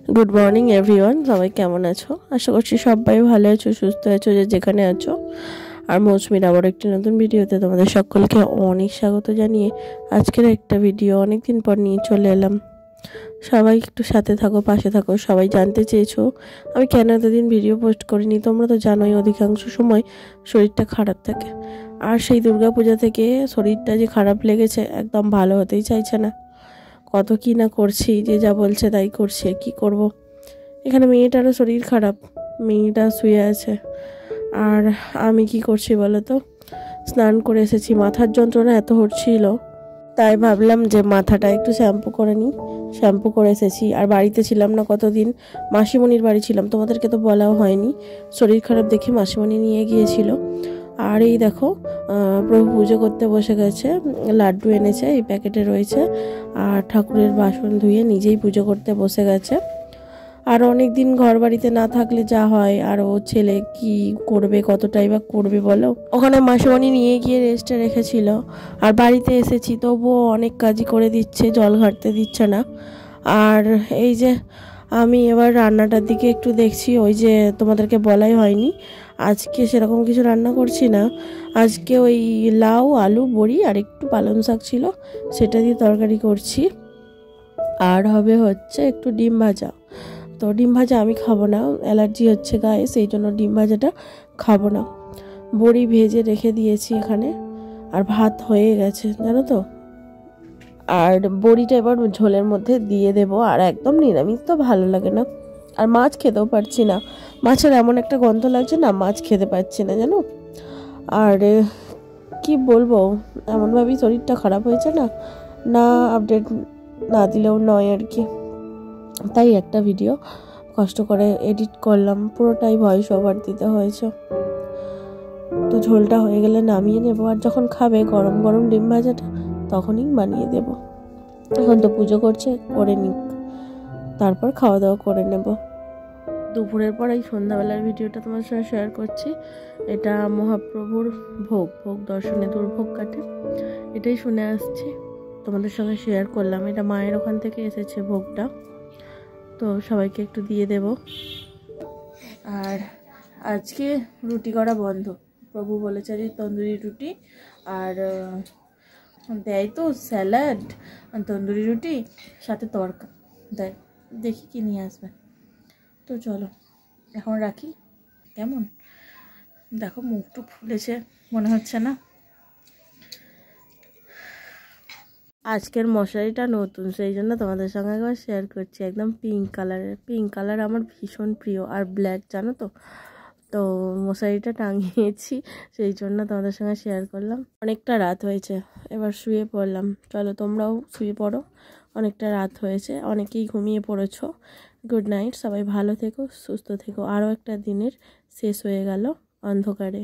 Good morning everyone, সবাই কেমন আছো? আশা করছি সবাই ভালো আছো, সুস্থ আছো, যে যেখানে আছো। আর মৌসুমীর আবার একটি নতুন ভিডিওতে তোমাদের সকলকে অনেক স্বাগত জানিয়ে আজকের একটা ভিডিও অনেক দিন পর নিয়ে চলে এলাম। সবাই একটু সাথে থাকো, পাশে থাকো। সবাই জানতে চেয়েছো আমি কেন এতদিন ভিডিও পোস্ট করিনি। তোমরা তো জানোই অধিকাংশ সময় শরীরটা খারাপ থাকে, আর সেই দুর্গাপূজা থেকে শরীরটা যে খারাপ লেগেছে, একদম ভালো হতেই চাইছে না। কত কি না করছি, যে যা বলছে তাই করছি, কি করব। এখানে মেয়েটারও শরীর খারাপ, মেয়েটা শুয়ে আছে, আর আমি কি করছি বলো তো? স্নান করে এসেছি, মাথার যন্ত্রণা এত হচ্ছিল, তাই ভাবলাম যে মাথাটা একটু শ্যাম্পু করে নিই। শ্যাম্পু করে এসেছি, আর বাড়িতে ছিলাম না কতদিন, মাসিমণির বাড়ি ছিলাম, তোমাদেরকে তো বলাও হয়নি। শরীর খারাপ দেখে মাসিমণি নিয়ে গিয়েছিল। আর এই দেখো, প্রভু পুজো করতে বসে গেছে, লাড্ডু এনেছে, এই প্যাকেটে রয়েছে, আর ঠাকুরের বাসন ধুয়ে নিজেই পুজো করতে বসে গেছে। আর অনেক দিন ঘর বাড়িতে না থাকলে যা হয়, আর ও ছেলে কি করবে, কতটাই বা করবে বলো। ওখানে মাসিমণি নিয়ে গিয়ে রেস্টে রেখেছিল, আর বাড়িতে এসেছি তবুও অনেক কাজই করে দিচ্ছে, জল ঘাটতে দিচ্ছে না। আর এই যে আমি এবার রান্নাটার দিকে একটু দেখছি, ওই যে তোমাদেরকে বলাই হয়নি, আজকে সেরকম কিছু রান্না করছি না। আজকে ওই লাউ, আলু, বড়ি আর একটু পালং শাক ছিল, সেটা দিয়ে তরকারি করছি। আর হবে হচ্ছে একটু ডিম ভাজা। তো ডিম ভাজা আমি খাবো না, অ্যালার্জি হচ্ছে গায়ে, সেই জন্য ডিম ভাজাটা খাবো না। বড়ি ভেজে রেখে দিয়েছি এখানে, আর ভাত হয়ে গেছে জানো তো। আর বড়িটা এবার ঝোলের মধ্যে দিয়ে দেব। আর একদম নিরামিষ তো ভালো লাগে না, আর মাছ খেতেও পারছি না। মাছের এমন একটা গন্ধ লাগছে না, মাছ খেতে পারছি না জানো। আর কি বলবো, এমনভাবেই শরীরটা খারাপ হয়েছে না, না আপডেট না দিলেও নয় আর কি। তাই একটা ভিডিও কষ্ট করে এডিট করলাম, পুরোটাই ভয়েস ওভার দিতে হয়েছে। তো ঝোলটা হয়ে গেলে নামিয়ে নেব, আর যখন খাবে গরম গরম ডিম ভাজাটা তখনই বানিয়ে দেব। এখন তো পুজো করছে, করে নিক, তারপর খাওয়া দাওয়া করে নেব। দুপুরের পর এই সন্ধ্যাবেলার ভিডিওটা তোমার সঙ্গে শেয়ার করছি। এটা মহাপ্রভুর ভোগ দর্শনে দুর্ভোগ কাটে, এটাই শুনে আসছি, তোমাদের সঙ্গে শেয়ার করলাম। এটা মায়ের ওখান থেকে এসেছে ভোগটা, তো সবাইকে একটু দিয়ে দেব। আর আজকে রুটি করা বন্ধ, প্রভু বলেছে যে তন্দুরি রুটি, আর দেয় তো স্যালাড, তন্দুরি রুটি সাথে তড়কা দেয়, দেখি কি নিয়ে আসবে। তো চলো এখন রাখি। কেমন দেখো, মুখটু ফুলেছে মনে হচ্ছে না। আজকের মশারিটা নতুন, সেই জন্য তোমাদের সঙ্গে একবার শেয়ার করছি। একদম পিঙ্ক কালারের, পিঙ্ক কালার আমার ভীষণ প্রিয়, আর ব্ল্যাক জানো তো। তো মশারিটা টাঙিয়েছি, সেই জন্য তোমাদের সঙ্গে শেয়ার করলাম। অনেকটা রাত হয়েছে, এবার শুয়ে পড়লাম। চলো তোমরাও শুয়ে পড়ো, অনেকটা রাত হয়েছে, অনেকেই ঘুমিয়ে পড়েছো। গুড নাইট, সবাই ভালো থেকো, সুস্থ থেকো। আরও একটা দিনের শেষ হয়ে গেল অন্ধকারে।